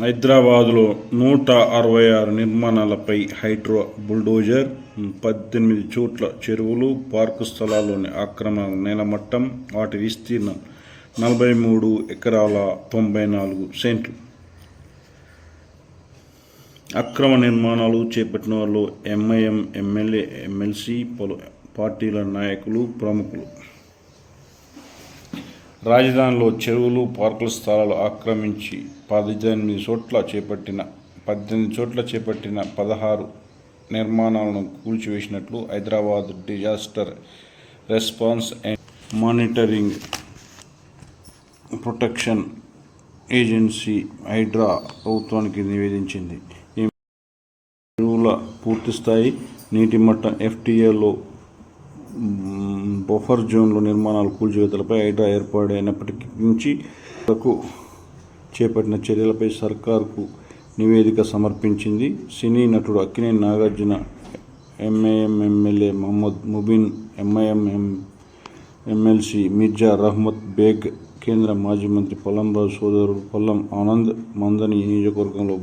హైదరాబాదులో 166 నిర్మాణాలపై హైడ్రా బుల్డోజర్, 18 చోట్ల చెరువులు, పార్కు స్థలాల్లోని ఆక్రమణ నేలమట్టం, వాటి విస్తీర్ణం 43 ఎకరాల 94 సెంట్లు. అక్రమ నిర్మాణాలు చేపట్టిన వారిలో ఎంఐఎం ఎమ్మెల్యే, ఎమ్మెల్సీ, పలు పార్టీల నాయకులు, ప్రముఖులు. రాజధానిలో చెరువులు, పార్కుల స్థలాలు ఆక్రమించి 18 చోట్ల చేపట్టిన 16 నిర్మాణాలను కూల్చివేసినట్లు Hyderabad disaster response and monitoring protection agency HYDRAA ప్రభుత్వానికి నివేదించింది. ఈ చెరువుల పూర్తిస్థాయి నీటి మట్టం FTAలో బఫర్ జోన్లో నిర్మాణాల కూల్చివేతలపై హైడ్రా ఏర్పాటైనప్పటి నుంచి చేపట్టిన చర్యలపై సర్కార్కు నివేదిక సమర్పించింది. సినీ నటుడు అక్కినేని నాగార్జున, ఎంఐఎం ఎమ్మెల్యే మహమ్మద్ ముబీన్, ఎంఐఎం ఎమ్మెల్సీ మిర్జా రహ్మత్ బేగ్, కేంద్ర మాజీ మంత్రి పల్లంరాజు సోదరుడు పల్లం ఆనంద్, మంథని నియోజకవర్గంలో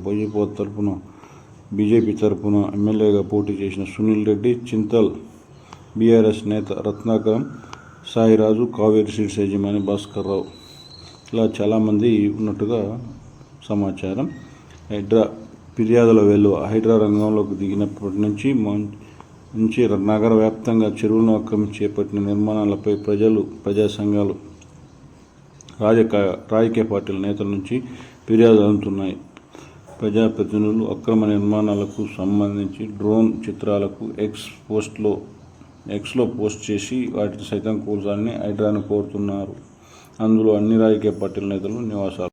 బీజేపీ తరపున ఎమ్మెల్యేగా పోటీ చేసిన సునీల్ రెడ్డి, చింతల్ బీఆర్ఎస్ నేత రత్నాకరం, సాయిరాజు, కావేరీ సీడ్స్ యజమాని భాస్కర్రావు, ఇలా చాలామంది ఉన్నట్టుగా సమాచారం. హైడ్రా ఫిర్యాదుల వెలువ. హైడ్రా రంగంలోకి దిగినప్పటి నుంచి నగర వ్యాప్తంగా చెరువులను ఆక్రమించి చేపట్టిన నిర్మాణాలపై ప్రజలు, ప్రజా సంఘాలు, రాజకీయ పార్టీల నేతల నుంచి ఫిర్యాదులు అందుతున్నాయి. ప్రజాప్రతినిధులు అక్రమ నిర్మాణాలకు సంబంధించి డ్రోన్ చిత్రాలకు ఎక్స్లో పోస్ట్ చేసి వాటిని సైతం కూల్చాలని హైడ్రాను కోరుతున్నారు. అందులో అన్ని రాజకీయ పార్టీల నేతలు నివాసాలు.